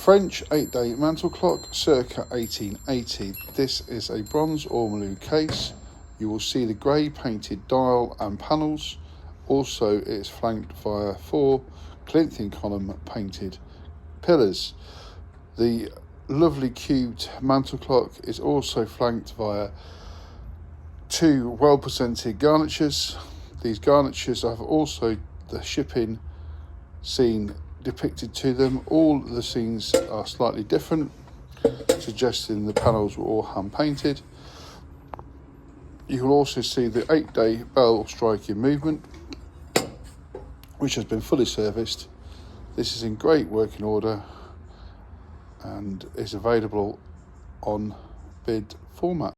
French 8-day mantel clock, circa 1880. This is a bronze ormolu case. You will see the grey painted dial and panels. Also, it is flanked via 4 Corinthian column painted pillars. The lovely cubed mantel clock is also flanked via 2 well presented garnitures. These garnitures have also the shipping scene depicted to them. All the scenes are slightly different, suggesting the panels were all hand painted. You will also see the 8-day bell striking movement, which has been fully serviced. This is in great working order and is available on bid format.